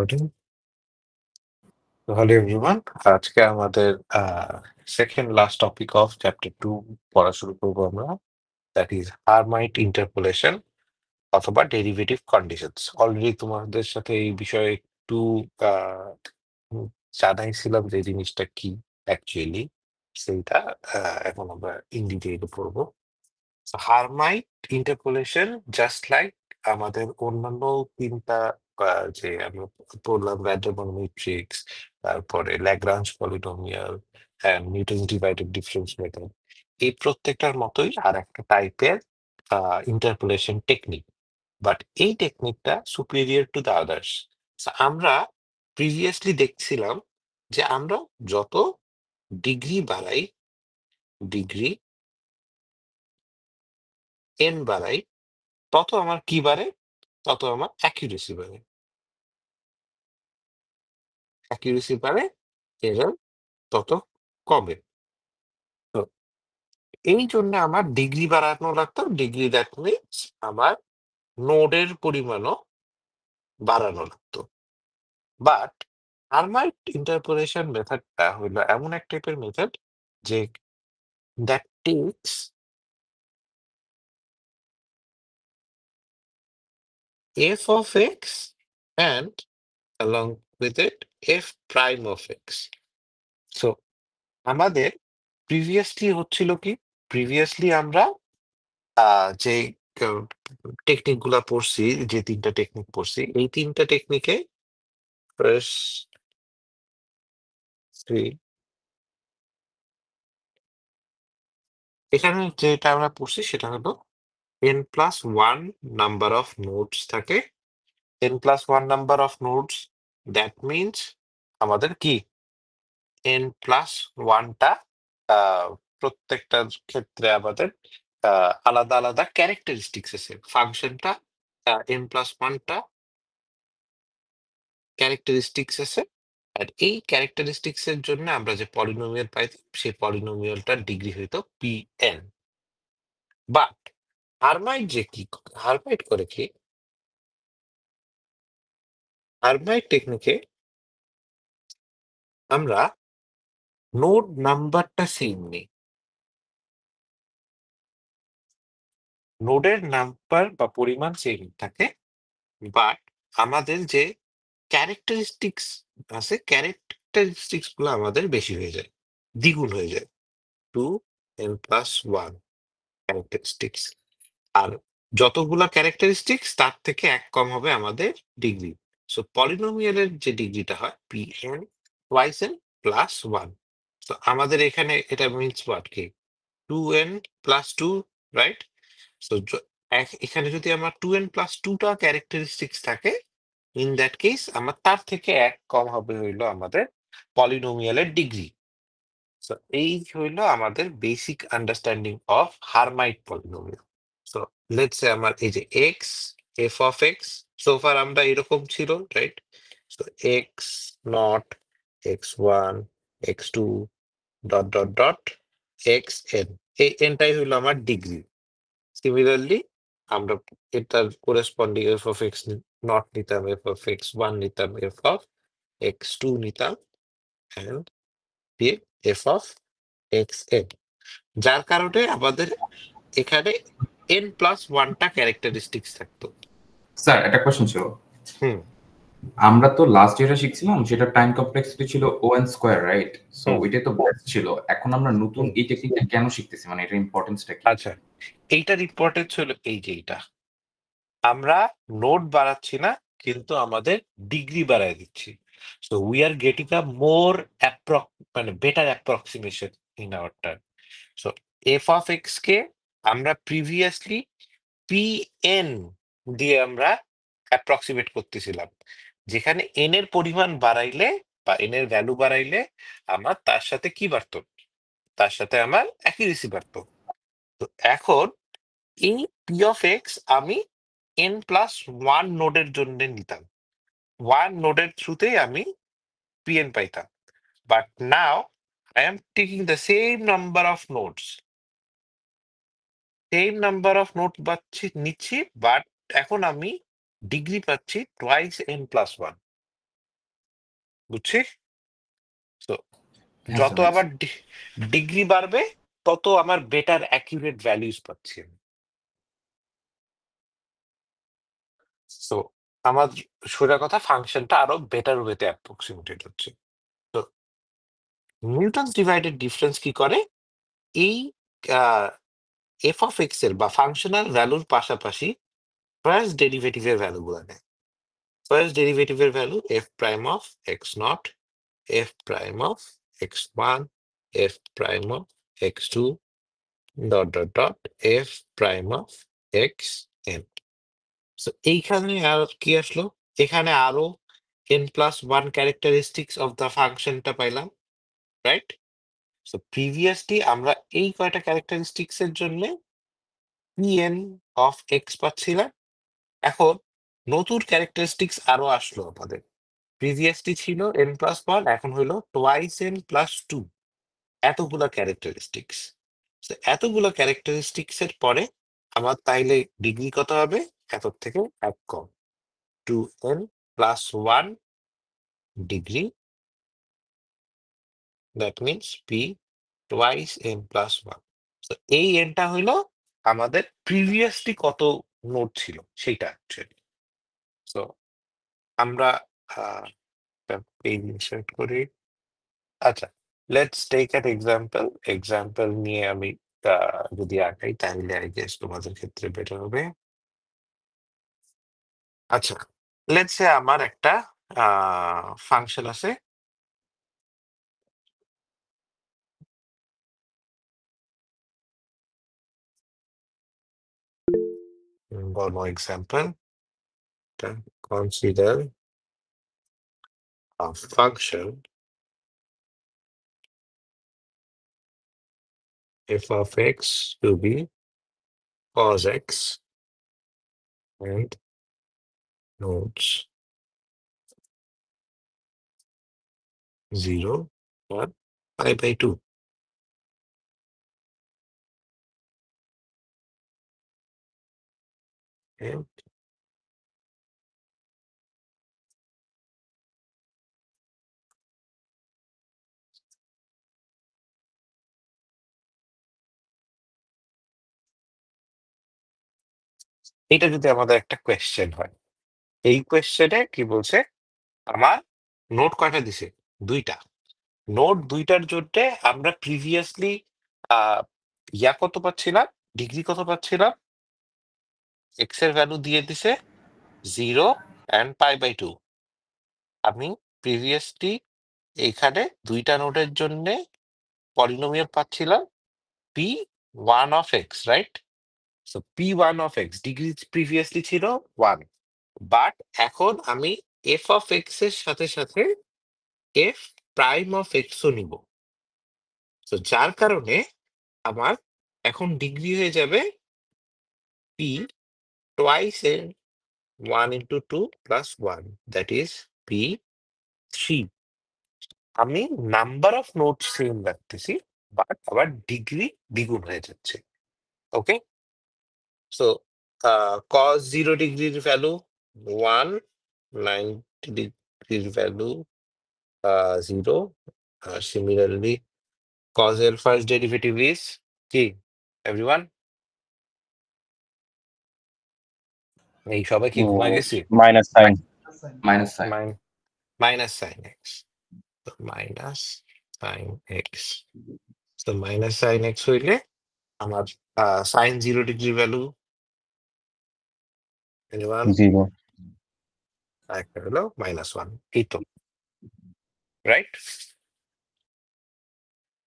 Recording. Hello everyone, আজকে আমাদের second last topic of chapter 2 পড়া শুরু করবো আমরা। দ্যাট ইজ হারমাইট ইন্টারপোলেশন অথবা ডেরিভেটিভ কন্ডিশনস। অলরেডি তোমাদের সাথে এই বিষয়ে একটু আহ, উম, জানাইছিলাম যে জিনিসটা কি অ্যাকচুয়ালি, সেইটা এখন আমরা ইন ডিটেইলে পড়বো। হারমাইট ইন্টারপোলেশন জাস্ট লাইক আমাদের অন্যান্য তিনটা যে আমরা পড়লাম, ভ্যান ম্যাট্রিক্স, তারপরে Lagrange polynomial and Newton divided difference method, এই প্রত্যেকটার মতোই আর একটা টাইপের ইন্টারপোলেশন টেকনিক। বাট এই টেকনিকটা সুপিরিয়র টু দ্য আদার্স। আমরা প্রিভিয়াসলি দেখছিলাম যে আমরা যত ডিগ্রি বাড়াই, ডিগ্রি এন বাড়াই, তত আমার কি বাড়ে? তত আমার অ্যাকিউরেসি বাড়ে। অ্যাকিউরেসি বাড়ে, এরর তত কমে। তো এই জন্য আমার ডিগ্রি বাড়ানো লাগতো। ডিগ্রি দ্যাট মিনস আমার নোডের পরিমাণও বাড়ানো লাগতো। বাট হারমাইট ইন্টারপোলেশন মেথডটা হলো এমন এক টাইপের মেথড যে that tax F of x and along with it F prime of x. So আমাদের প্রিভিয়াসলি হচ্ছিল কি, প্রিভিয়াসলি আমরা যে টেকনিক গুলা পড়ছি, যে তিনটা টেকনিক পড়ছি, এই তিনটা টেকনিকে এখানে যেটা আমরা পড়ছি সেটা হলো n+1 নাম্বার অফ নোডস থাকে। n+1 number of nodes, that means আমাদের কি n+1টা প্রত্যেকটার ক্ষেত্রে আমাদের আলাদা আলাদা ক্যারেক্টারিস্টিক্স আছে। ফাংশনটা n+1টা ক্যারেক্টারিস্টিক্স আছে, আর এই ক্যারেক্টারিস্টিক্স এর জন্য আমরা যে পলিনোমিয়াল পাইতাম, সেই পলিনোমিয়ালটার ডিগ্রি হইতো pn। বাট হারমাইট যে কি, হারমাইট করে কি, হারমাইট টেকনিকে আমরা নোড নাম্বারটা সেম নেই, নোডের নাম্বার বা পরিমাণ সেম থাকে, বাট আমাদের যে ক্যারেক্টারিস্টিক্স আছে, ক্যারেক্টারিস্টিক্স গুলো আমাদের বেশি হয়ে যায়, দ্বিগুণ হয়ে যায়, 2n+1 ক্যারেক্টারিস্টিক্স। আর যতগুলা ক্যারেক্টারিস্টিক্স তার থেকে এক কম হবে আমাদের ডিগ্রি। সো পলিনোমিয়ালের যে ডিগ্রিটা হয় pn টুয়াইস n প্লাস 1। তো আমাদের এখানে এটা মিনস হোয়াট কি, 2n+2, রাইট? সো এখানে যদি আমার 2n+2টা ক্যারেক্টারিস্টিক্স থাকে, ইন দ্যাট কেস আমার তার থেকে এক কম হবে হইলো আমাদের পলিনোমিয়ালের ডিগ্রি। সো এই হইলো আমাদের basic understanding of Hermite polynomial. So let's say আমার এই যে এক্স, এফ অফ এক্স, সোফার আমরা এরকম ছিল, right? So x not, x1, x2, dot dot dot x N, এই এনটাই হইলো আমার ডিগ্রি। সিমিলারলি আমরা এটার corresponding F of x not নিতাম, এফ অফ x1 নিতাম, এফ অফ x2 নিতাম, অ্যান্ড দিয়ে এফ অফ এক্স এন। যার কারণে আমাদের এখানে n+1টা ক্যারেক্টারিস্টিক্স থাকতো। স্যার একটা কোশ্চেন ছিল। হুম আমরা তো লাস্ট যেটা শিখছিলাম সেটা টাইম কমপ্লেক্সিটি ছিল ওএন স্কয়ার, রাইট? সো হুম ওইটাই তো বেস্ট ছিল। এখন আমরা নতুন হুম এই টেকনিকটা কেন শিখতেছি, মানে এটার ইম্পর্টেন্সটা কি? আচ্ছা, এইটার ইম্পর্টেন্স হলো এই যে এইটা, আমরা নোট বাড়াচ্ছি না, কিন্তু আমাদের ডিগ্রি বাড়ায় দিচ্ছি। So we are getting a more মানে better approximation in our term. So F of X কে আমরা প্রিভিয়াসলি pn দিয়ে আমরা অ্যাপ্রক্সিমেট করতেছিলাম, যেখানে n এর পরিমাণ বাড়াইলে বা n এর ভ্যালু বাড়াইলে আমার তার সাথে কি বাড়তো, তার সাথে আমার অ্যাকিউরেসি বাড়তো। তো এখন এই পি অফ এক্স আমি n+1 নোডের জন্য নিতাম, 1 নোডের থ্রুতেই আমি pn পাইতাম। But now I am taking the same number of nodes, same number of note নিচ্ছি, বাট এখন আমি ডিগ্রি পাচ্ছি টুয়াইস n+1। বুঝছি? তো হ্যাঁ যত স্যার, আমার ডিগ্রি বাড়বে তত আমার বেটার অ্যাকিউরেট ভ্যালুস পাচ্ছি আমি। তো আমার সোজা কথা ফাংশনটা আরো বেটার ওয়েতে অ্যাপ্রক্সিমেটেড হচ্ছে। তো নিউটনস ডিভাইডেড ডিফারেন্স কি করে, এই এফ অফ এক্স এর বা ফাংশনাল ভ্যালুর পাশাপাশি ফার্স্ট ডেরিভেটিভের ভ্যালুগুলো নেয়। ফার্স্ট ডেরিভেটিভের value f prime of x nought, f prime of x one, f prime of x two, dot dot dot f prime of x n. এইখানে আর কি আসলো, এখানে আরো n+1 ক্যারেক্টারিস্টিক্স অফ দ্য ফাংশনটা পাইলাম, রাইট? সো প্রিভিয়াসলি আমরা এই কয়টা ক্যারেক্টারিস্টিক্স এর জন্য pn অফ এক্স পাচ্ছিলাম। এখন নতুন ক্যারেক্টারিস্টিক্স আরো আসলো আমাদের। প্রিভিয়াসলি ছিল n+1, এখন হইলো টোয়াইস n+2। এতগুলা ক্যারেক্টারিস্টিক্স, এতগুলো ক্যারেক্টারিস্টিক্স এর পরে আমার তাইলে ডিগ্রি কত হবে, এত থেকে এক কম, 2n+1 degree, that means p twice n+1। এই এনটা হইলো আমাদের প্রিভিয়াসলি কত নোট ছিল সেইটা অ্যাকচুয়ালি। সো আমরা পেজ ইনসার্ট করি। আচ্ছা, let's take an example. Example নিয়ে আমি যদি আঁকাই তাহলে আই গেস তোমাদের ক্ষেত্রে বেটার হবে। আচ্ছা, লেটস সে আমার একটা ফাংশন আছে, বড় example, consider a function f of x to be cos x and nodes 0 or pi/2. And এটা যদি আমাদের একটা কোয়েশ্চেন হয়, এই কোয়েশ্চেনে কি বলছে, আমার নোট কয়টা দিছে, দুইটা। নোট দুইটার জন্য আমরা প্রিভিয়াসলি কত পাচ্ছিলাম, ডিগ্রি কত পাচ্ছিলাম, এক্স এর ভ্যালু দিয়ে দিছে 0 অ্যান্ড pi/2। আমি প্রিভিয়াসলি এইখানে দুইটা নোটের জন্য পলিনোমিয়াল পাচ্ছিলাম p1 of x, right? So p1 of x degree previously ছিল 1, বাট এখন আমি এফ অফ এক্স এর সাথে সাথে এফ প্রাইম অফ এক্সও নিব। তো যার কারণে আমার এখন ডিগ্রি হয়ে যাবে p টোয়াইস এর 1 × 2 + 1, দ্যাট ইজ p3। আমি নাম্বার অফ নোট সেম রাখতেছি, বাট আবার ডিগ্রি দ্বিগুণ হয়ে যাচ্ছে। ওকে, সো cos 0 ডিগ্রির ভ্যালু 1, 90 ডিগ্রির ভ্যালু 0। সিমিলারলি cos এর ফার্স্ট ডেরিভেটিভ ইজ কি এভরিওয়ান? এই সবাই কি ঘুমায় গেছি? Minus sine. Minus sine. Minus sine x, minus sine x. তো মাইনাস সাইন এক্স হইলে আমার sine 0 degree value everyone, zero. একটা হলো -1। এই তো, রাইট?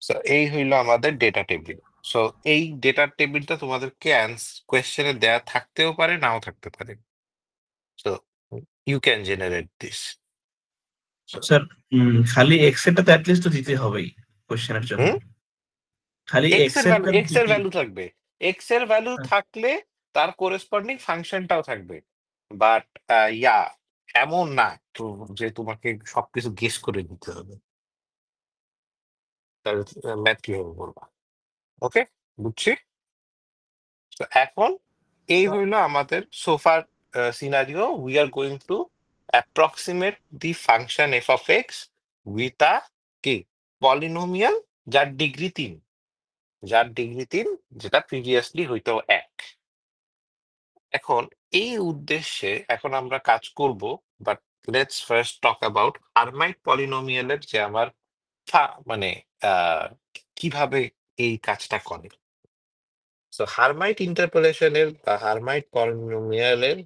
সো এই হইলো আমাদের ডেটা টেবিল। সো এই ডেটা টেবিলটা তোমাদেরকে কোয়েশ্চেনে দেয়া থাকতেও পারে, নাও থাকতে পারে। So you can generate this. Sir খালি এক্সেলটা তো অ্যাটলিস্ট তো দিতে হবেই কোশ্চেনের জন্য। হুম, খালি এক্স এর ভ্যালু, এক্সেলটা এক্স এর ভ্যালু থাকবে, এক্স এর ভ্যালু থাকলে তার করেসপন্ডিং ফাংশনটাও থাকবে। বাট এমন না তো যে তোমাকে সবকিছু গেস করে দিতে হবে, তাহলে ম্যাথ কিভাবে করবা? ওকে, বুঝছি। তো এখন এই হইলো আমাদের সোফার scenario. We are going to approximate the function F of x with a কি পলিনোমিয়াল যার ডিগ্রি 3, যেটা প্রিভিয়াসলি হইতো 1। এখন এই উদ্দেশ্যে এখন আমরা কাজ করব, but let's first talk about Hermite পলিনোমিয়ালের যে আমার মানে কিভাবে এই কাজটা করে। সো হারমাইট ইন্টারপোলেশনের বা হারমাইট পলিনোমিয়ালের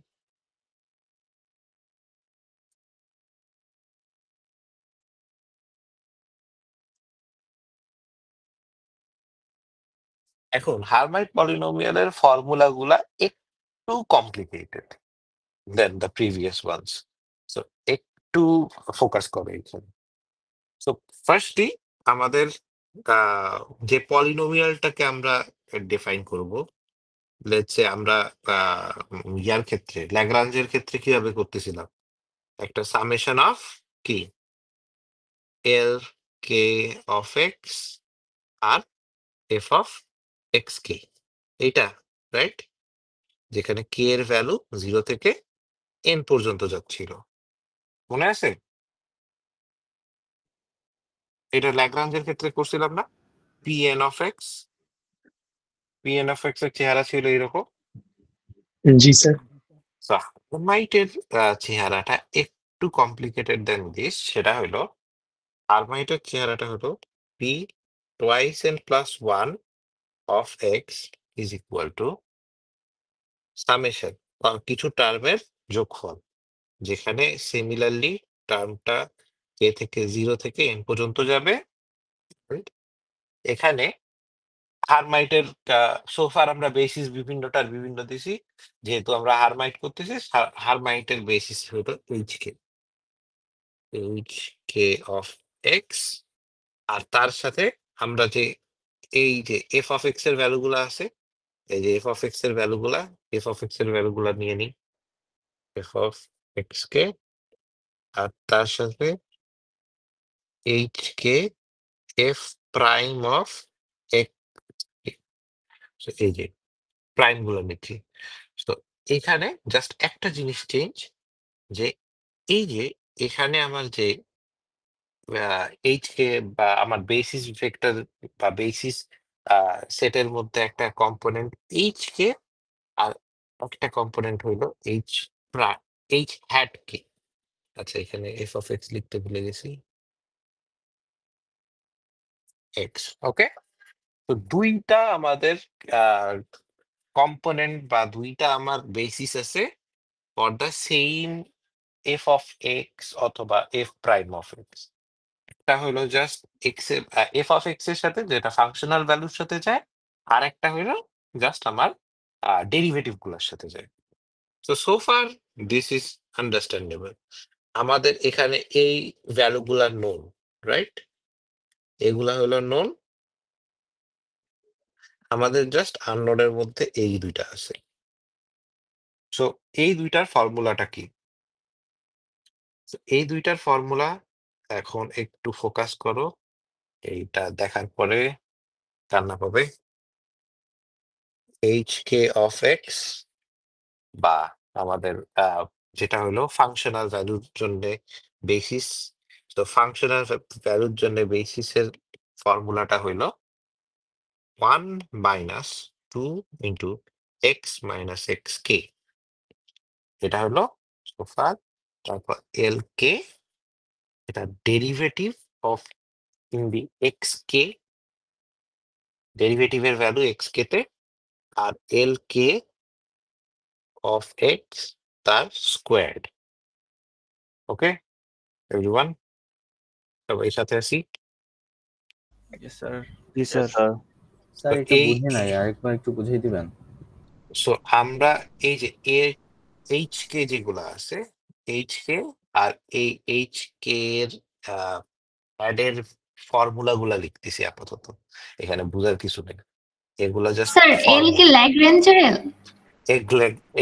এখন হারমাইট পলিনোমিয়ালের ফর্মুলা গুলা একটু complicated than the previous ones. So একটু ফোকাস করে এখানে। সো ফার্স্টলি আমাদের যে পলিনোমিয়ালটাকে আমরা ডিফাইন করব, লেটস সে আমরা ইয়ার ক্ষেত্রে ল্যাগ্রাঞ্জের ক্ষেত্রে কিভাবে করতেছিলাম, একটা সামেশন অফ কি এল কে অফ এক্স আর এফ অফ এক্স কে, এইটা রাইট, যেখানে কে এর ভ্যালু 0 থেকে n পর্যন্ত যাচ্ছিল, মনে আছে? এটা ল্যাগ্রাঞ্জের ক্ষেত্রে করছিলাম না? pn of x, pn of x এর চেহারা ছিল এরকম। জি স্যার। হারমাইটের চেহারাটা একটু কমপ্লিকেটেড দেন দিস। সেটা হলো হারমাইটের চেহারাটা হলো P twice N plus 1 of x is equal two summation কিছু টার্মের যোগফল, যেখানে সিমিলারলি টার্মটা কে থেকে 0 থেকে n পর্যন্ত যাবে। right? এখানে হারমাইটের সোফার আমরা বেসিস বিভিন্নটার বিভিন্ন দিছি, যেহেতু আমরা হারমাইট করতেছি হারমাইটের বেসিস হলো এইচ কে অফ এক্স, আর তার সাথে আমরা যে এই যে এফ অফ এক্স এর ভ্যালুগুলো আছে, এই যে এফ অফ এক্স এর ভ্যালুগুলা নিয়ে নিই, এফ অফ এক্স কে, আর তার সাথে H K F prime of x, এই যে প্রাইম গুলো নিচ্ছি। তো এখানে জাস্ট একটা জিনিস চেঞ্জ, যে এই যে এখানে আমার যে এইচ কে বা আমার বেসিস ভেক্টর বা বেসিস সেটের মধ্যে একটা কম্পোনেন্ট এইচ কে, আর একটা কম্পোনেন্ট হইলো এইচ হ্যাট কে। আচ্ছা, এখানে এফ অফ এক্স লিখতে ভুলে গেছি, এক্স। ওকে, তো দুইটা আমাদের কম্পোনেন্ট বা দুইটা আমার বেসিস আছে for the same F of x অথবা এফ প্রাইম অফ এক্স। একটা হলো জাস্ট এক্স এর এফ অফ এক্স এর সাথে যেটা ফাংশনাল ভ্যালুর সাথে যায়, আর একটা হলো জাস্ট আমার ডেরিভেটিভ গুলোর সাথে যায়। So far this is understandable. আমাদের এখানে এই ভ্যালু গুলা নোন, রাইট? এগুলা হলো নোন, আমাদের জাস্ট আননোনের মধ্যে এই দুইটা আছে। সো এই দুইটার ফর্মুলাটা কি? So, এই দুইটার ফর্মুলা এখন একটু ফোকাস করো, এইটা দেখার পরে কান্না পাবে। এইচ কে অফ এক্স বা আমাদের যেটা হলো ফাংশনাল ভ্যালুর জন্য বেসিস, তো ফাংশনাল ভ্যালুর জন্য বেসিসের ফর্মুলাটা হইলো 1 minus 2 into X minus X K, এটা হলো সোফার। তারপর এল কে, এটা derivative of in the X K, ডেরিভেটিভের ভ্যালু এক্স কে তে, আর এল কে অফ এক্স তার স্কোয়ার্ড। ওকে এভরিওয়ান, সবাই সাথে আসি। Yes, sir. জি স্যার। স্যার তো একটু এই বুঝি নাই, আরেকবার একটু বুঝিয়ে দিবেন। সো আমরা এই যে এইচ কে যেগুলো আছে, এইচ কে আর এই এইচ কে এর অ্যাডের ফর্মুলা গুলা লিখতেছি আপাতত, এখানে বুঝার কিছু নেই, এগুলা জাস্ট স্যার এল কি ল্যাগ্রেঞ্জের এল?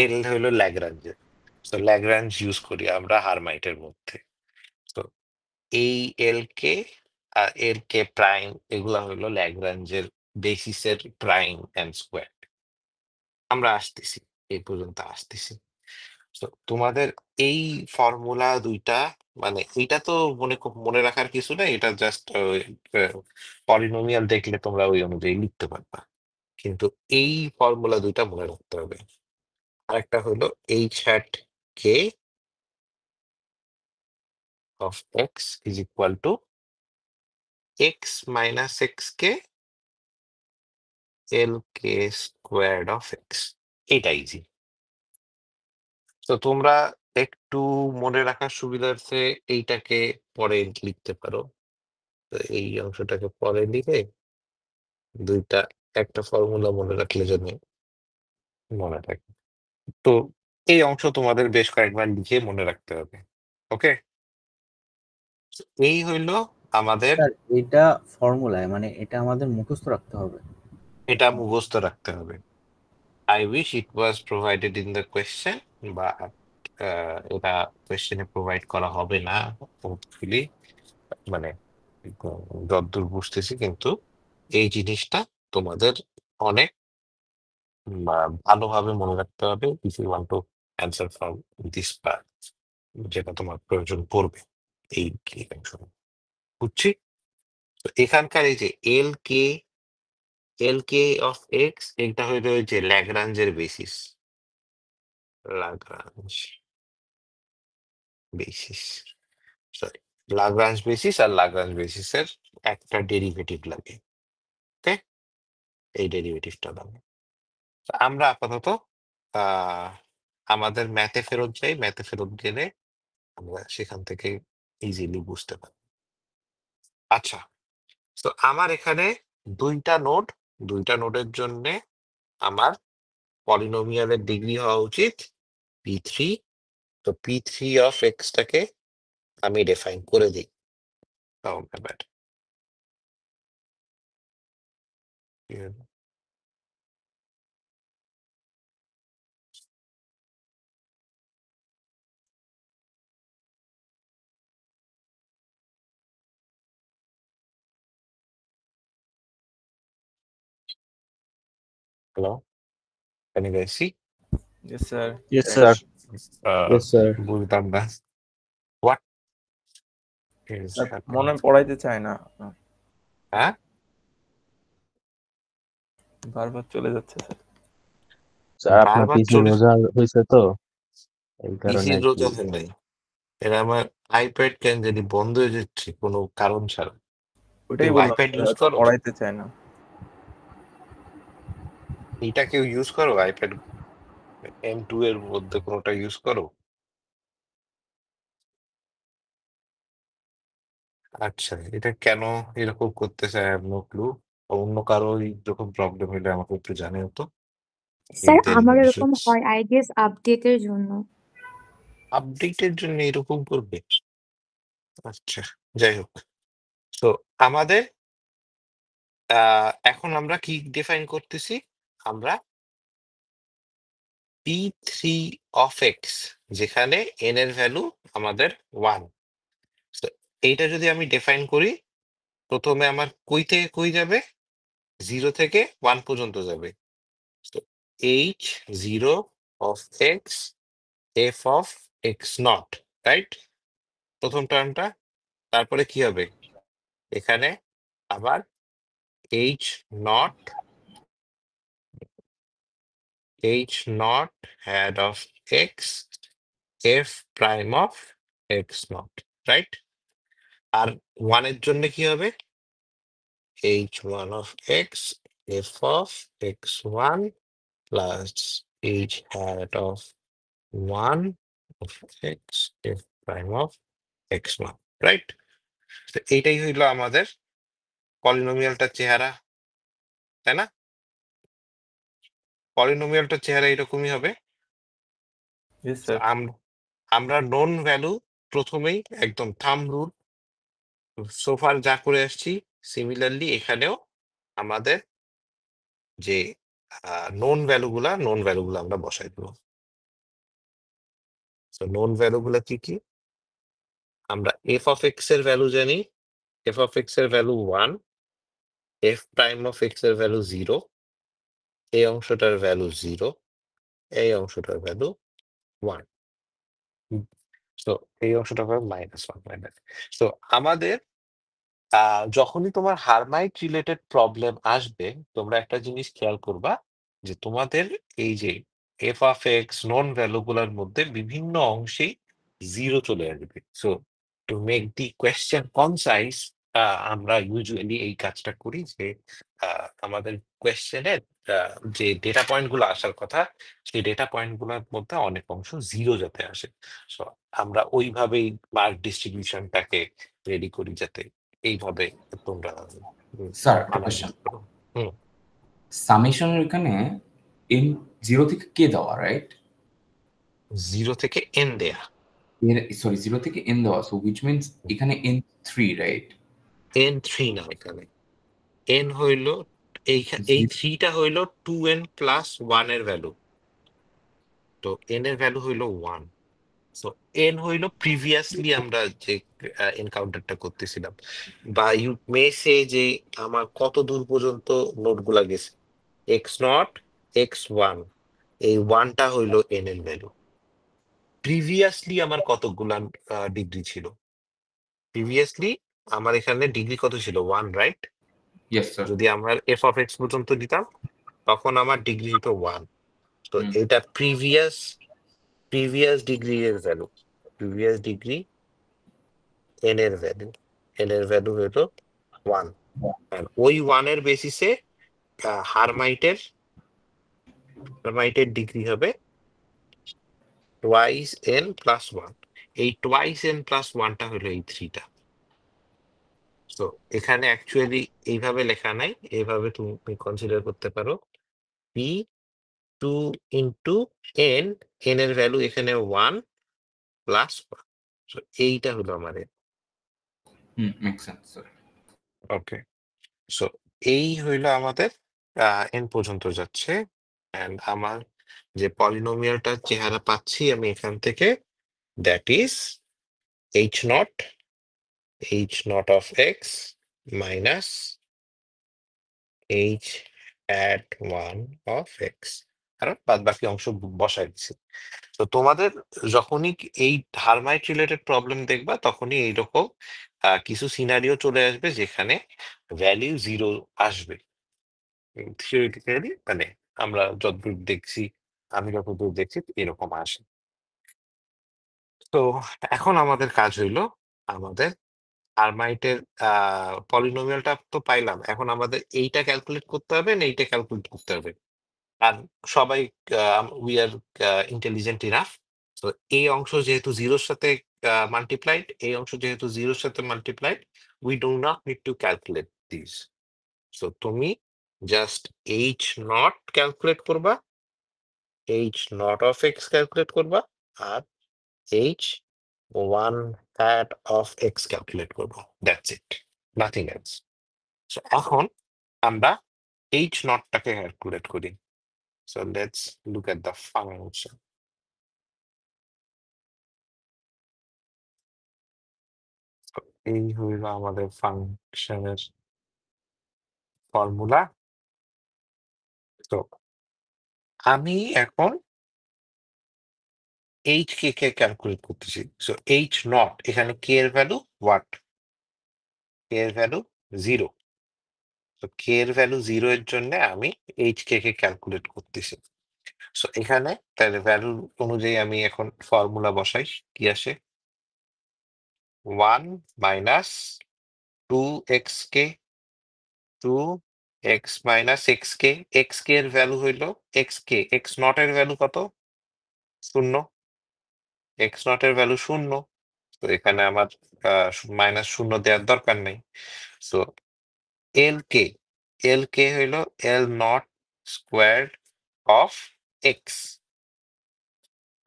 এল হইলো ল্যাগ্রাঞ্জ। তো ল্যাগ্রাঞ্জ ইউজ করি আমরা হারমাইটের মধ্যে। তো এই এল কে আর এল কে প্রাইম এগুলা হইলো ল্যাগ্রাঞ্জের বেসিসের প্রাইম এন্ড স্কোয়ার। আমরা আসতেছি, এই পর্যন্ত আসতেছি। So, তোমাদের এই ফর্মুলা দুইটা মানে এটা তো মনে রাখার কিছু না, এটা জাস্ট পলিনোমিয়াল দেখলে তোমরা ওই অনুযায়ী লিখতে পারবা, কিন্তু এই ফর্মুলা দুইটা মনে রাখতে হবে। আরেকটা হলো h hat k of x is equal to x minus xk lk squared of x। এটা ইজি। তো তোমরা একটু মনে রাখার সুবিধার্থে এইটাকে পরে লিখতে পারো। তো এই অংশটাকে পরে লিখে দুইটা একটা ফর্মুলা মনে রাখলে যেন মনে থাকে। তো এই অংশ তোমাদের বেশ কয়েকবার লিখে মনে রাখতে হবে। ওকে, এই হইলো আমাদের, স্যার এটা ফর্মুলায় মানে এটা আমাদের মুখস্থ রাখতে হবে। এটা মুখস্থ রাখতে হবে। I wish it was provided in the question, বা এটা কোয়েশ্চেনে প্রোভাইড করা হবে না হোপফুলি, মানে যতদূর বুঝতেছি। কিন্তু এই জিনিসটা তোমাদের অনেক ভালোভাবে মনে রাখতে হবে if you want to answer from this part, যেটা তোমার প্রয়োজন পড়বে এই অংশ। বুঝছি? তো এখানকার এই যে এল কে অফ এক্স, এটা হইলো ওই যে ল্যাগ্রাঞ্জের basis, Lagrange basis, sorry, Lagrange basis আর লাগরাঞ্জ বেসিসের একটা ডেরিভেটিভ লাগে। ওকে, এই ডেরিভেটিভটা লাগে। আমরা আপাতত আমাদের ম্যাথে ফেরত যাই, ম্যাথে ফেরত গেলে আমরা সেখান থেকে ইজিলি বুঝতে পারি। আচ্ছা, তো আমার এখানে দুইটা নোডের জন্য আমার পলিনোমিয়ালের ডিগ্রি হওয়া উচিত p3। তো p3 অফ এক্সটাকে আমি ডিফাইন করে দিই। Oh, my bad. Yeah. Hello? Can you guys see? Yes, sir. Yes, sir. Yes, sir. বুঝলাম না। What is sir happening? মনে পড়াইতে চায় না, হ্যাঁ? বারবার চলে যাচ্ছে স্যার। স্যার আপনার বারবার পিসি চলে রোজা হয়েছে তো এই কারণে পিসির আর কি। রোজা হয় নাই। এরা আমার আইপ্যাড কেন জানি বন্ধ হয়ে যাচ্ছে কোনো কারণ ছাড়া। ওইটাই কেউ বললাম, আইপ্যাড স্যার, ইউজ হয়তো করো? পড়াইতে চায় না। এটা কেউ ইউজ করো? আইপ্যাড M2 এর মধ্যে কোনোটা ইউজ করো? আচ্ছা, এটা কেন এরকম করতেছে আই হ্যাভ নো ক্লু। অন্য কারো এরকম প্রবলেম হলে আমাকে একটু জানিও তো। স্যার আমার এরকম হয় আই গেস আপডেটের জন্য। আপডেটের জন্য এরকম করবে? আচ্ছা, যাই হোক। তো আমাদের এখন আমরা কি ডিফাইন করতেছি? আমরা p3 অফ এক্স, যেখানে n এর ভ্যালু আমাদের 1। এইটা যদি আমি ডিফাইন করি, প্রথমে আমার কই থেকে কই যাবে? 0 থেকে 1 পর্যন্ত যাবে। h0 of X f of x not, right? প্রথম টার্মটা। তারপরে কি হবে? এখানে আবার h not head of x f prime of x not, right? আর 1 এর জন্য কি হবে? h1 of x f of x1 plus h hat of 1 of x f prime of x1, right? তো এইটাই হইলো আমাদের পলিনোমিয়ালটার চেহারা, তাই না? পলিনোমিয়ালটার চেহারা এরকমই হবে। Yes, তো sir. আমরা নোন ভ্যালু প্রথমেই একদম থাম রুল সোফার যা করে আসছি, সিমিলারলি এখানেও আমাদের যে নোন ভ্যালুগুলা আমরা বসাই দেবো। তো নোন ভ্যালুগুলা কি কি? আমরা এফ অফ এক্স এর ভ্যালু জানি, এফ অফ এক্স এর value 1, F prime of x এর ভ্যালু 0, এই অংশটার ভ্যালু 0, এই অংশটার ভ্যালু 1। তো এই অংশটা হবে -1 মাইনাস। তো আমাদের যখনই তোমার হারমাইট রিলেটেড প্রবলেম আসবে, তোমরা একটা জিনিস খেয়াল করবা যে তোমাদের এই যে F of x non value গুলার মধ্যে বিভিন্ন অংশেই 0 চলে আসবে। So to make the question concise, আমরা ইউজুয়ালি এই কাজটা করি যে আমাদের কোয়েশ্চেনের যে ডেটা পয়েন্ট গুলো আসার কথা, সেই ডেটা পয়েন্ট গুলোর মধ্যে অনেক অংশ 0 যাতে আসে। সো আমরা ওইভাবেই মার্ক ডিস্ট্রিবিউশনটাকে রেডি করি যাতে এইভাবে তোমরা স্যার একটা analyze কোয়েশ্চেন, করো। হুম, সামেশনের এখানে n 0 থেকে k দেওয়া, রাইট? 0 থেকে n দেয়া, সরি 0 থেকে n দেওয়া, সো হুইচ মিন্স এখানে n3, রাইট? n3 না, এখানে n হইল এই 3টা হইল 2n প্লাস 1 এর ভ্যালু। তো n এর ভ্যালু হইল 1। সো n হইল প্রিভিয়াসলি আমরা যে এনকাউন্টারটা করতেছিলাম, বা ইউ মে সে যে আমার কত দূর পর্যন্ত নোট গুলা গেছে, x0 x1, এই 1টা হইল n এর ভ্যালু। প্রিভিয়াসলি আমার কতগুলা ডিগ্রি ছিল? প্রিভিয়াসলি আমার এখানে ডিগ্রি কত ছিল? 1, রাইট? Yes sir. যদি আমরা এফ অফ এক্স পর্যন্ত দিতাম তখন আমার ডিগ্রি হতো 1। তো হুম। এটা প্রিভিয়াস ডিগ্রি এর ভ্যালু, প্রিভিয়াস ডিগ্রি এন এর ভ্যালু, এন এর ভ্যালু হলো 1। আর ওই 1 এর বেসিসে হারমাইটের ডিগ্রি হবে টুয়াইস n প্লাস 1। এই টুয়াইস n প্লাস 1টা হলো এই 3টা। তো এখানে অ্যাকচুয়ালি এইভাবে লেখা নাই, এইভাবে তুমি কনসিডার করতে পারো p2 ইন্টু n, n এর ভ্যালু এখানে 1 প্লাস 1। So এইটা হলো আমাদের। Make sense sir. Okay, so এই হইলো আমাদের n পর্যন্ত যাচ্ছে। এন্ড আমার যে পলিনোমিয়ালটার চেহারা পাচ্ছি আমি এখান থেকে, that is h0 of x minus h at 1 of x, আর বাদ বাকি অংশ বসাই দিচ্ছি। তো তোমাদের যখনই এই হারমাইট রিলেটেড প্রবলেম দেখবা তখনই এইরকম কিছু সিনারিও চলে আসবে যেখানে ভ্যালিউ 0 আসবে। থিওরিটিক্যালি মানে আমরা যতদূর দেখছি, আমি যতদূর দেখছি এরকম আসে। তো এখন আমাদের কাজ হইলো, আমাদের হারমাইটের পলিনোমিয়ালটা তো পাইলাম, এখন আমাদের এইটা ক্যালকুলেট করতে হবে না এইটা ক্যালকুলেট করতে হবে। আর সবাই উই আর ইন্টেলিজেন্ট ইনাফ। তো এই অংশ যেহেতু 0-র সাথে মাল্টিপ্লাইড, এই অংশ যেহেতু 0-র সাথে মাল্টিপ্লাইড, we do not need to calculate this. So তুমি জাস্ট h0 ক্যালকুলেট করবা, h0 of x ক্যালকুলেট করবা, আর h1 hat of x calculate করবো। That's it, nothing else. So এখন আমরা h0টাকে ক্যালকুলেট করি। So let's look at the function. So, এই হইল আমাদের ফাংশনের ফর্মুলা। তো আমি এখন h কে ক্যালকুলেট করতেছি। সো h0, এখানে k এর ভ্যালু হোয়াট? k এর ভ্যালু 0। তো k এর ভ্যালু 0 এর জন্য আমি h কে ক্যালকুলেট করতেছি। সো এখানে তাহলে ভ্যালু অনুযায়ী আমি এখন ফর্মুলা বসাই, কি আসে? 1 minus 2xk, 2x minus xk, xk এর ভ্যালু হইল xk, x0 এর ভ্যালু কত? 0, x0 এর ভ্যালু 0। তো এখানে আমার মাইনাস 0 দেওয়ার দরকার নেই। সো lk হইল l0 squared of x,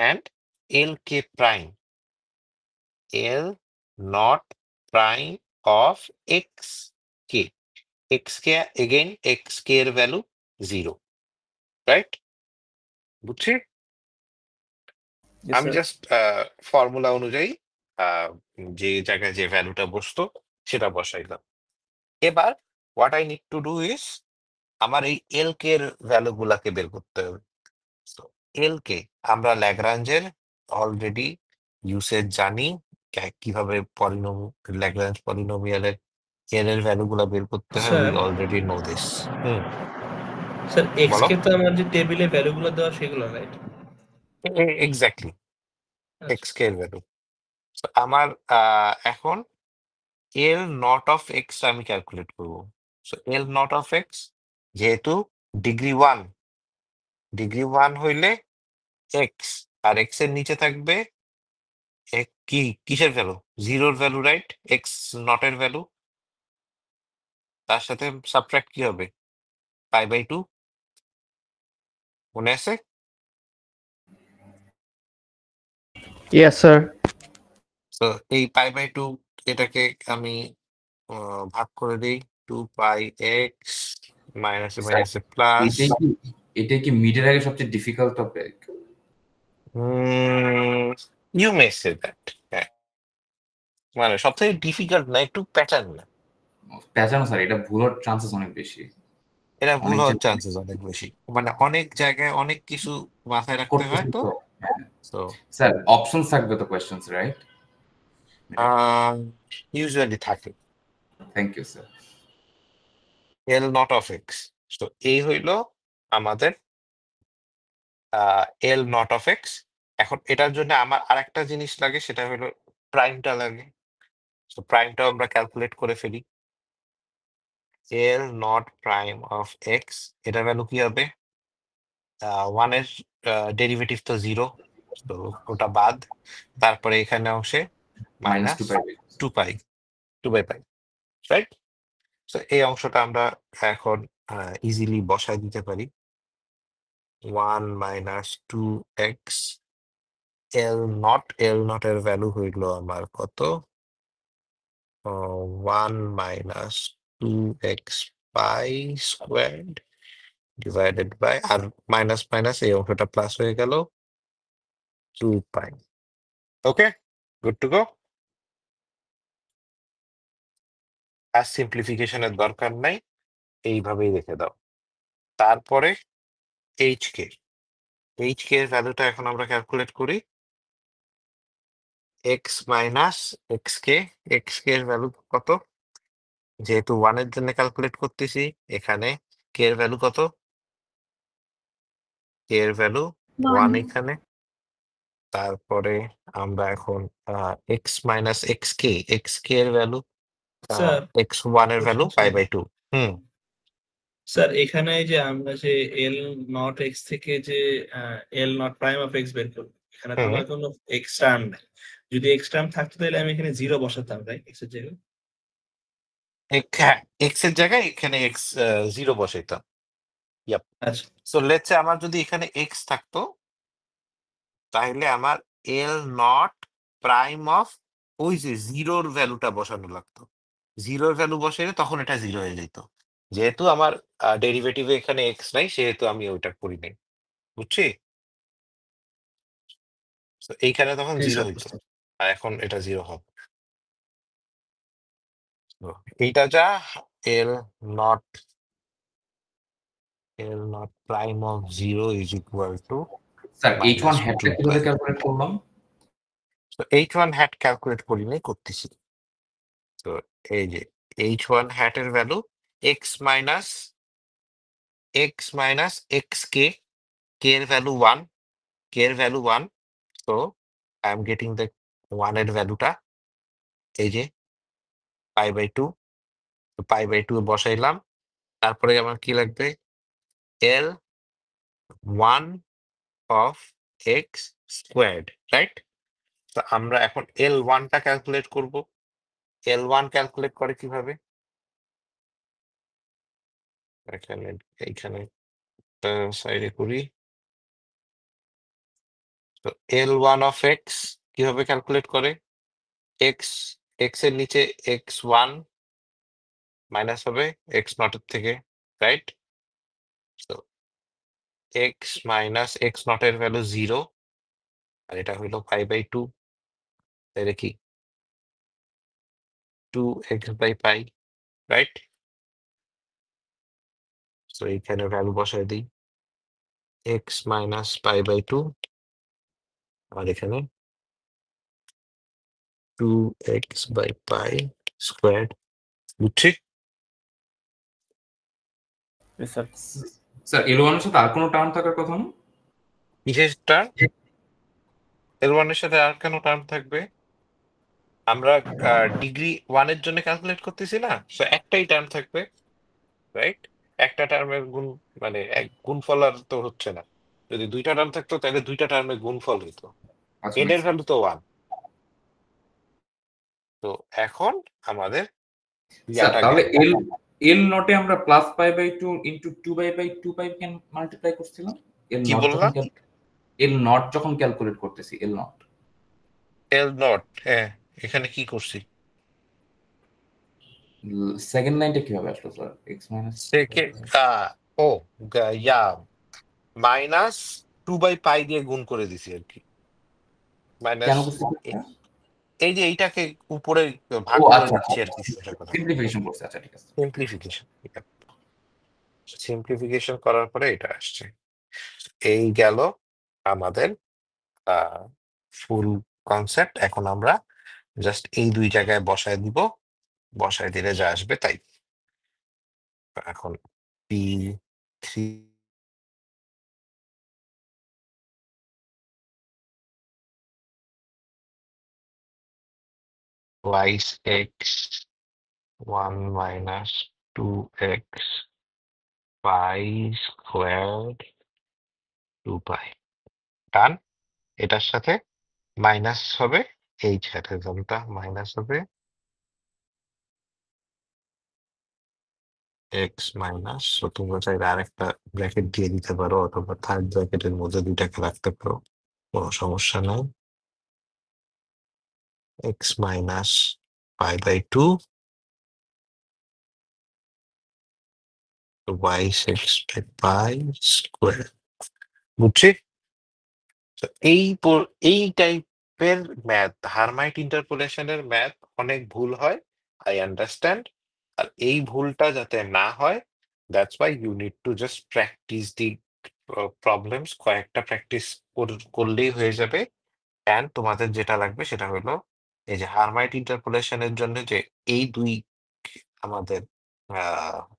and lk prime, l0 prime of xk, xk again xk এর ভ্যালু 0, রাইট? বুঝছি? Yes, আমি sir. জাস্ট ফর্মুলা অনুযায়ী যে জায়গায় যে ভ্যালুটা বসতো সেটা বসাইলাম। এবার what I need to do is, আমার এই এল কে এর ভ্যালু গুলাকে বের করতে হবে। এল কে আমরা ল্যাগ্রাঞ্জের অলরেডি ইউসেজ জানি, কিভাবে ল্যাগ্রাঞ্জ পলিনোমিয়ালের এর ভ্যালু গুলা বের করতে হয়, we sir already no this. Sir x বলো। কে তো আমার যে টেবিলে ভ্যালুগুলো দেওয়া সেগুলো রাইট? এক্স্যাক্টলি এক্স কে এর ভ্যালু। আমার এখন এল নট অফ এক্স আমি ক্যালকুলেট করব। So L nought of x যেহেতু ডিগ্রি ওয়ান হইলে এক্স, আর এক্স এর নিচে থাকবে কিসের ভ্যালু? জিরোর ভ্যালু, রাইট? এক্স নট এর ভ্যালু, তার সাথে সাবট্রাক্ট কি হবে? π/2, মনে আছে? Yes, sir. তো এই π/2 এটাকে আমি ভাগ করে দিই, 2πx মাইনাসে মাইনাসে প্লাস। এটাই কি মিডের আগে সবচেয়ে difficult topic? You may say that. হ্যাঁ, মানে সবথেকে ডিফিকাল্ট না, একটু প্যাটার্ন না, প্যাচানো স্যার, এটা ভুল হওয়ার চান্সেস অনেক বেশি। এটা ভুল অনেক হওয়ার জায়গায় চান্সেস অনেক বেশি, মানে অনেক জায়গায় অনেক কিছু মাথায় রাখতে করতে হয়। তো তো স্যার অপশন থাকবে তো কোয়েশ্চেন্স, রাইট? ইউজুয়ালি থাকে thank you sir. L nought of x. তো এই হইলো আমাদের এল নট অফ এক্স। এখন এটার জন্য আমার আরেকটা জিনিস লাগে, সেটা হলো প্রাইমটা লাগে। তো প্রাইমটাও আমরা ক্যালকুলেট করে ফেলি। এল নট প্রাইম অফ এক্স, এটার ভ্যালু কি হবে? ওয়ানের ডেরিভেটিভ তো 0, তো ওটা বাদ। তারপরে এখানে অংশে মাইনাস মাইনাস 2π। 2π, রাইট? তো এই অংশটা আমরা এখন ইজিলি বসায় দিতে পারি। 1 - 2x এল নট এর ভ্যালু হইলো আমার কত? 1 - 2x pi squared divided by, আর মাইনাস মাইনাস এই অংশটা প্লাস হয়ে গেল, 2π। ওকে, গুড টু গো। আর সিম্পলিফিকেশনের দরকার নাই, এইভাবেই রেখে দাও। তারপরে এইচ কে এর ভ্যালুটা এখন আমরা ক্যালকুলেট করি। এক্স মাইনাস এক্স কে এর ভ্যালু কত? যেহেতু 1 এর জন্য ক্যালকুলেট করতেছি, এখানে কে এর ভ্যালু কত? কে এর ভ্যালু 1 এখানে। তারপরে আমরা এখন এক্স মাইনাস এক্স কে এর ভ্যালু, স্যার x1 এর ভ্যালু π/2। স্যার এখানে যে আমরা যে এল নট এক্স থেকে যে এল নট প্রাইম অফ এক্স বের করবো, এখানে তো আমার কোনো এক্স টার্ম নাই। যদি এক্স টার্ম থাকতো তাহলে আমি এখানে 0 বসাতাম, রাইট? এক্স এর জায়গায়। হ্যাঁ, এক্স এর জায়গায় এখানে এক্স 0 বসাইতাম। ইয়াপ। আচ্ছা সো লেটস সে আমার যদি এখানে এক্স থাকতো, তাহলে আমার এল নট প্রাইম অফ ওই যে জিরোর ভ্যালুটা বসানো লাগতো। জিরোর ভ্যালু বসাইলে তখন এটা 0 হয়ে যেত। যেহেতু আমার ডেরিভেটিভে এখানে এক্স নাই, সেহেতু আমি ওইটা করি নাই, বুঝছি? So এইখানে তখন জি 0 স্যার, হইতো, বুঝতে পারছি। আর এখন এটা 0 হবে। So, এইটা যা L not prime of 0 is equal to sir h1 -2π। হ্যাটটা কিভাবে ক্যালকুলেট করলাম? তো h1 হ্যাট ক্যালকুলেট করি নাই, করতেছি। তো এই যে h1 হ্যাট এর ভ্যালু এক্স মাইনাস এক্স কে এর ভ্যালু 1, এর ভ্যালু 1। তো আই এম গেটিং দ্য 1 এর ভ্যালুটা এই যে π/2। তো π/2 বসাইলাম। তারপরে আমার কি লাগবে? এল 1 অফ এক্স স্কোয়ার্ড, রাইট? তো আমরা এখন L1 টা ক্যালকুলেট করব। L1 ক্যালকুলেট করে কিভাবে? এইখানে সাইডে করি। তো L1 অফ এক্স কিভাবে ক্যালকুলেট করে? এক্স এর নিচে x1 মাইনাস হবে এক্স নটের থেকে, রাইট? তো এক্স মাইনাস এক্স নটের ভ্যালু 0, আর এটা হইলো π/2। তাহলে কি 2x/π, রাইট? তো এইখানে ভ্যালু বসায় দিই, এক্স মাইনাস π/2, আর এখানে 2x by pi squared. বুঝছি? স্যার L1 এর সাথে আর কোনো টার্ম থাকার কথা না? কিসের টার্ম? L1 এর সাথে আর কেন টার্ম থাকবে? আমরা ডিগ্রি 1 এর জন্য ক্যালকুলেট করতেছি না, সো একটাই টার্ম থাকবে, রাইট? একটা টার্মের গুণ মানে এক গুণফল আর তো হচ্ছে না। যদি দুইটা টার্ম থাকতো তাহলে দুইটা টার্মের গুণফল হইতো। আচ্ছা n এর ভ্যালু তো 1। তো এখন আমাদের স্যার ইয়াটা তাহলে গেল। L নটে আমরা plus pi by 2 into 2 by 2 pi কেন মাল্টিপ্লাই করছিলাম? L কি নট বললাম? L নট যখন ক্যালকুলেট করতেছি L নট L নট, হ্যাঁ এখানে কি করছি? সেকেন্ড লাইনটা কিভাবে আসলো স্যার? x মাইনাস ও ইয়া মাইনাস 2 বাই পাই দিয়ে গুণ করে দিছি আর কি। মাইনাস কেন করতেছি? এই যে এইটাকে উপরে ভাগ ও করে আচ্ছা নিচ্ছি আর কি, সেটা কথা। সিম্পলিফিকেশন করছে, আচ্ছা ঠিক আছে। সিম্পলিফিকেশন করার পরে এটা আসছে। এই গেল আমাদের ফুল কনসেপ্ট। এখন আমরা জাস্ট এই দুই জায়গায় বসায় দিব, বসায় দিলে যা আসবে তাই। এখন p3 twice x 1 minus 2x pi squared 2 pi ডান। এটার সাথে মাইনাস হবে, এই রেজাল্টটা মাইনাস হবে x মাইনাস, তোমরা চাইলে আরেকটা ব্র্যাকেট দিয়ে দিতে পারো অথবা থার্ড ব্র্যাকেটের মধ্যে দুইটাকে রাখতে পারো, কোনো সমস্যা নাই। x minus pi by 2 y 6 by pi square। বুঝছি? তো এই টাইপের ম্যাথ, হারমাইট ইন্টারপোলেশনের ম্যাথ অনেক ভুল হয়, আই আন্ডারস্ট্যান্ড। আর এই ভুলটা যাতে না হয়, that's why you need to just practice the problems. কয়েকটা প্র্যাকটিস করলেই হয়ে যাবে। অ্যান্ড তোমাদের যেটা লাগবে সেটা হলো এই যে হারমাইট ইন্টারপোলেশনের জন্য যে এই দুই আমাদের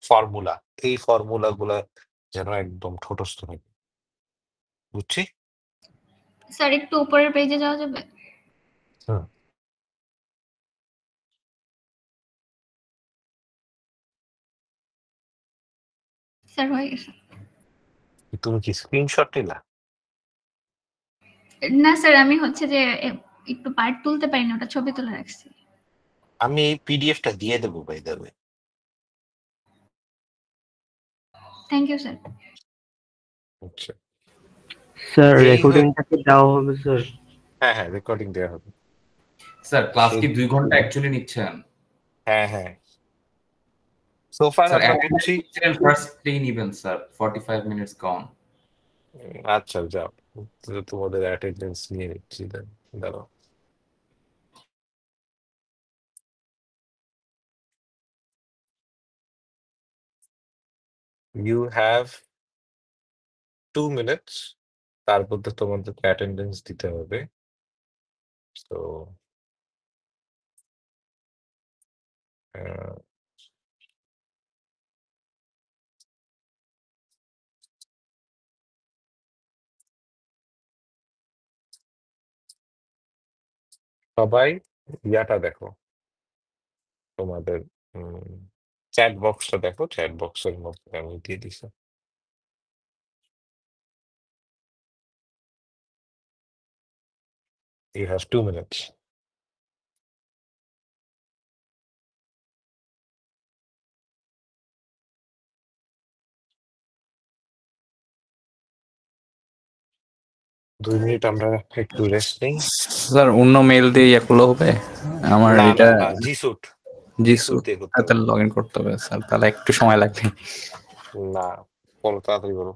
ফর্মুলা, এই ফর্মুলা গুলা যেন একদম ঠোঁটস্থ থাকে। বুঝছি? স্যার একটু উপরের পেজে যাওয়া যাবে? হুম। স্যার হয়ে গেছে। তুমি কি স্ক্রিনশট নিলা? না স্যার, আমি হচ্ছে যে একটু পার্ট তুলতে পারিনি, ওটা ছবি তুলে রাখছি। আমি এই পিডিএফটা দিয়ে দেবো by the way. Thank you sir. আচ্ছা, স্যার এই রেকর্ডিংটা কি দেওয়া হবে স্যার? হ্যাঁ হ্যাঁ, রেকর্ডিং দেওয়া হবে। স্যার ক্লাস কি 2 ঘন্টা অ্যাকচুয়ালি নিচ্ছেন? হ্যাঁ হ্যাঁ, সোফার স্যার আমরা বুঝছি। First plane event sir 45 minutes gone. আচ্ছা যাও, তোমাদের অ্যাটেন্ডেন্স নিয়ে নিচ্ছি, দাঁড়াও। ইউ হ্যাভ 2 minutes, তার মধ্যে তোমাদেরকে অ্যাটেন্ডেন্স দিতে হবে। তো সবাই ইয়াটা দেখো, তোমাদের চ্যাট বক্সটা দেখো, চ্যাট বক্সের মধ্যে আমি দিয়ে দিছি। You have 2 minutes. দুই মিনিট আমরা একটু রেস্ট নেই। স্যার অন্য মেল দিয়ে ইয়ে করলে হবে? আমার না এটা না না, জিসুট দিয়ে করতে হবে। তাহলে লগ ইন করতে হবে স্যার, তাহলে একটু সময় লাগবে। না, বলো তাড়াতাড়ি বলো।